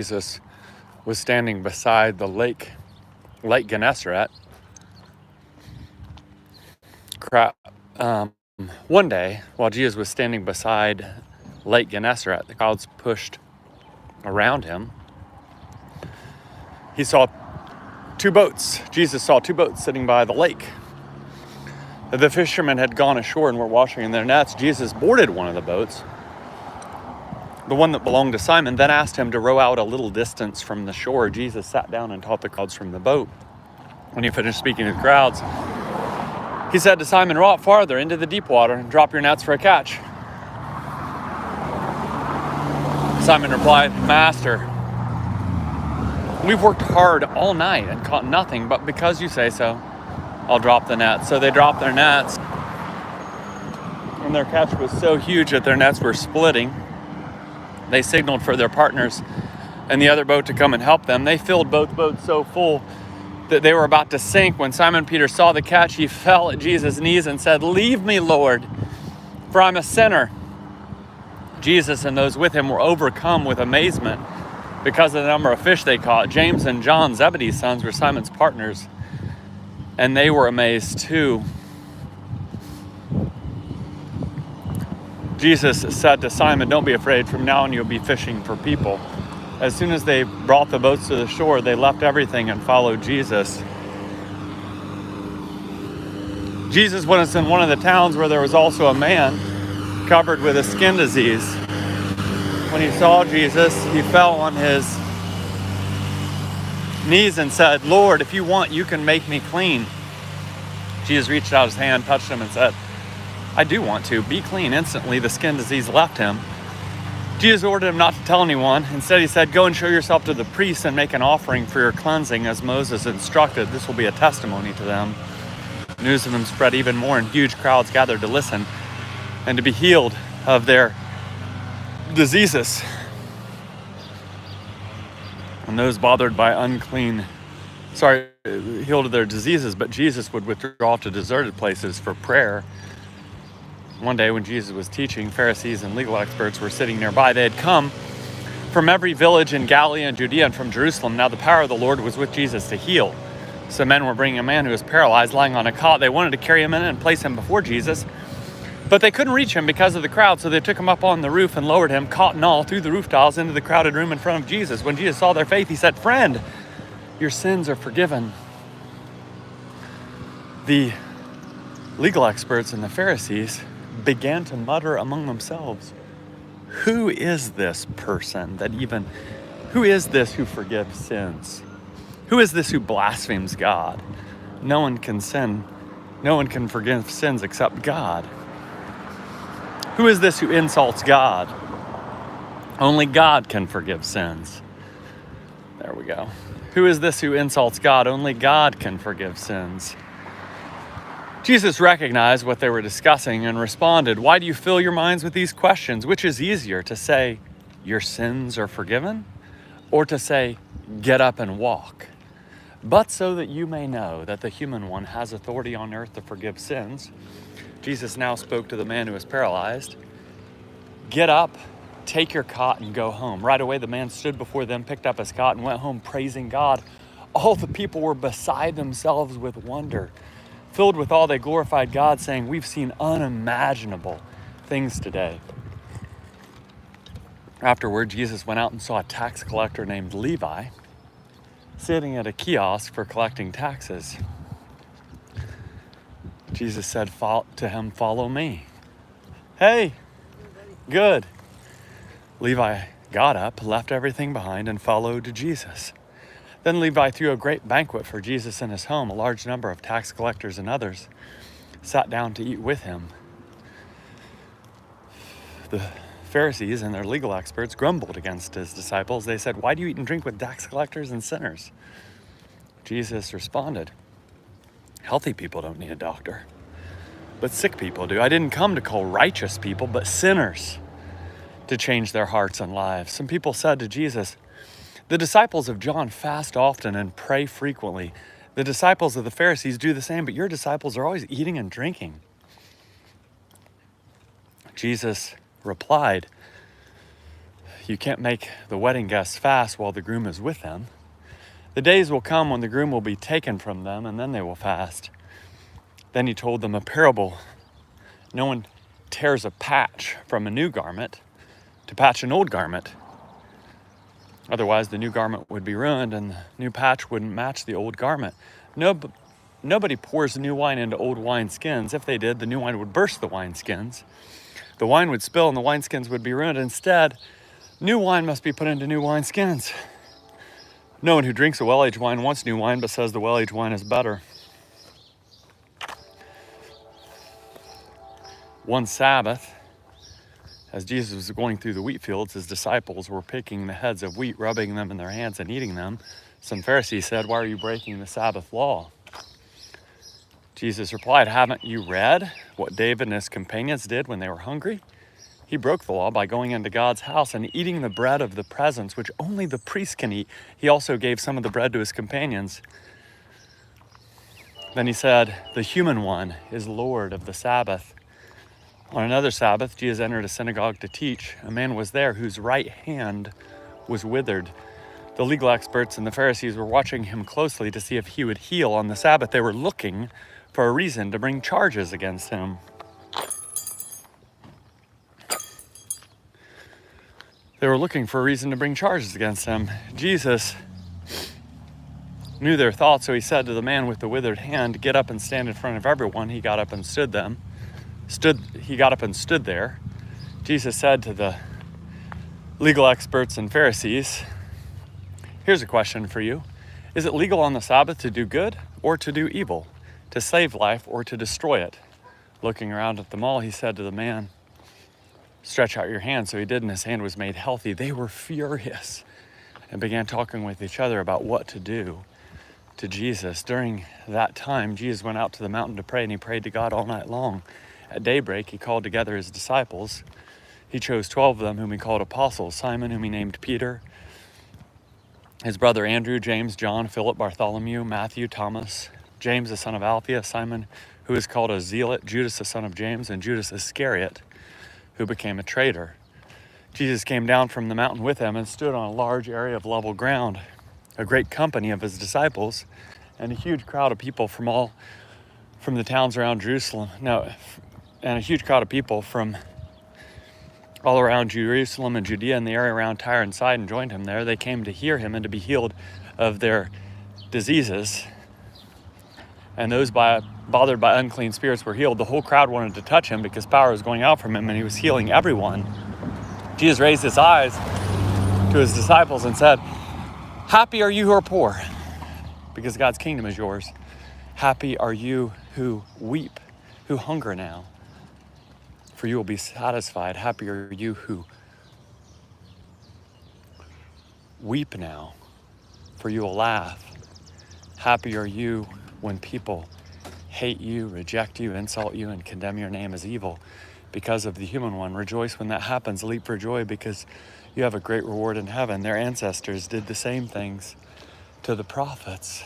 Jesus was standing beside the Lake Gennesaret. One day, while Jesus was standing beside Lake Gennesaret, the crowds pushed around him. He saw two boats. Jesus saw two boats sitting by the lake. The fishermen had gone ashore and were washing their nets. Jesus boarded one of the boats, the one that belonged to Simon, then asked him to row out a little distance from the shore. Jesus sat down and taught the crowds from the boat. When he finished speaking to the crowds, he said to Simon, "Row out farther into the deep water and drop your nets for a catch." Simon replied, "Master, we've worked hard all night and caught nothing, but because you say so, I'll drop the nets." So they dropped their nets, and their catch was so huge that their nets were splitting. They signaled for their partners and the other boat to come and help them. They filled both boats so full that they were about to sink. When Simon Peter saw the catch, he fell at Jesus' knees and said, "Leave me, Lord, for I'm a sinner." Jesus and those with him were overcome with amazement because of the number of fish they caught. James and John, Zebedee's sons, were Simon's partners, and they were amazed too. Jesus said to Simon, "Don't be afraid. From now on you'll be fishing for people." As soon as they brought the boats to the shore, they left everything and followed Jesus. Jesus was in one of the towns where there was also a man covered with a skin disease. When he saw Jesus, he fell on his knees and said, "Lord, if you want, you can make me clean." Jesus reached out his hand, touched him, and said, "I do want to. Be clean." Instantly, the skin disease left him. Jesus ordered him not to tell anyone. Instead, he said, "Go and show yourself to the priests and make an offering for your cleansing as Moses instructed. This will be a testimony to them." The news of him spread even more, and huge crowds gathered to listen and to be healed of their diseases. And those bothered by healed of their diseases, but Jesus would withdraw to deserted places for prayer. One day when Jesus was teaching, Pharisees and legal experts were sitting nearby. They had come from every village in Galilee and Judea and from Jerusalem. Now the power of the Lord was with Jesus to heal. Some men were bringing a man who was paralyzed, lying on a cot. They wanted to carry him in and place him before Jesus, but they couldn't reach him because of the crowd, so they took him up on the roof and lowered him, cot and all, through the roof tiles into the crowded room in front of Jesus. When Jesus saw their faith, he said, "Friend, your sins are forgiven." The legal experts and the Pharisees began to mutter among themselves, "Who is this person who is this who forgives sins? Who is this who blasphemes God? No one can forgive sins except God. Who is this who insults God? Only God can forgive sins." There we go. Who is this who insults God? Only God can forgive sins. Jesus recognized what they were discussing and responded, "Why do you fill your minds with these questions? Which is easier, to say, 'Your sins are forgiven,' or to say, 'Get up and walk'? But so that you may know that the human one has authority on earth to forgive sins." Jesus now spoke to the man who was paralyzed. "Get up, take your cot, and go home." Right away, the man stood before them, picked up his cot, and went home praising God. All the people were beside themselves with wonder. Filled with awe, they glorified God, saying, "We've seen unimaginable things today." Afterward, Jesus went out and saw a tax collector named Levi sitting at a kiosk for collecting taxes. Jesus said to him, "Follow me." "Hey, good." Levi got up, left everything behind, and followed Jesus. Then Levi threw a great banquet for Jesus in his home. A large number of tax collectors and others sat down to eat with him. The Pharisees and their legal experts grumbled against his disciples. They said, "Why do you eat and drink with tax collectors and sinners?" Jesus responded, "Healthy people don't need a doctor, but sick people do. I didn't come to call righteous people, but sinners to change their hearts and lives." Some people said to Jesus, "The disciples of John fast often and pray frequently. The disciples of the Pharisees do the same, but your disciples are always eating and drinking." Jesus replied, You can't make the wedding guests fast while the groom is with them. The days will come when the groom will be taken from them, and then they will fast. Then he told them a parable. No one tears a patch from a new garment to patch an old garment. Otherwise, the new garment would be ruined, and the new patch wouldn't match the old garment. Nobody pours new wine into old wineskins. If they did, the new wine would burst the wineskins. The wine would spill, and the wineskins would be ruined. Instead, new wine must be put into new wineskins. No one who drinks a well-aged wine wants new wine, but says the well-aged wine is better. One Sabbath, as Jesus was going through the wheat fields, his disciples were picking the heads of wheat, rubbing them in their hands and eating them. Some Pharisees said, "Why are you breaking the Sabbath law?" Jesus replied, "Haven't you read what David and his companions did when they were hungry? He broke the law by going into God's house and eating the bread of the presence, which only the priest can eat. He also gave some of the bread to his companions." Then he said, "The human one is Lord of the Sabbath." On another Sabbath, Jesus entered a synagogue to teach. A man was there whose right hand was withered. The legal experts and the Pharisees were watching him closely to see if he would heal on the Sabbath. They were looking for a reason to bring charges against him. Jesus knew their thoughts, so he said to the man with the withered hand, "Get up and stand in front of everyone." He got up and stood there. Jesus said to the legal experts and Pharisees, "Here's a question for you. Is it legal on the Sabbath to do good or to do evil, to save life or to destroy it?" Looking around at them all, he said to the man, "Stretch out your hand." So he did, and his hand was made healthy. They were furious and began talking with each other about what to do to Jesus. During that time, Jesus went out to the mountain to pray, and he prayed to God all night long. At daybreak, he called together his disciples. He chose 12 of them, whom he called apostles: Simon, whom he named Peter, his brother Andrew, James, John, Philip, Bartholomew, Matthew, Thomas, James the son of Alphaeus, Simon, who is called a zealot, Judas the son of James, and Judas Iscariot, who became a traitor. Jesus came down from the mountain with them and stood on a large area of level ground. A great company of his disciples and a huge crowd of people from the towns around Jerusalem. And a huge crowd of people from all around Jerusalem and Judea and the area around Tyre and Sidon joined him there. They came to hear him and to be healed of their diseases. And those bothered by unclean spirits were healed. The whole crowd wanted to touch him because power was going out from him and he was healing everyone. Jesus raised his eyes to his disciples and said, "Happy are you who are poor, because God's kingdom is yours. Happy are you who weep, who hunger now, for you will be satisfied. Happy are you who weep now, for you will laugh. Happy are you when people hate you, reject you, insult you, and condemn your name as evil because of the human one. Rejoice when that happens. Leap for joy, because you have a great reward in heaven. Their ancestors did the same things to the prophets."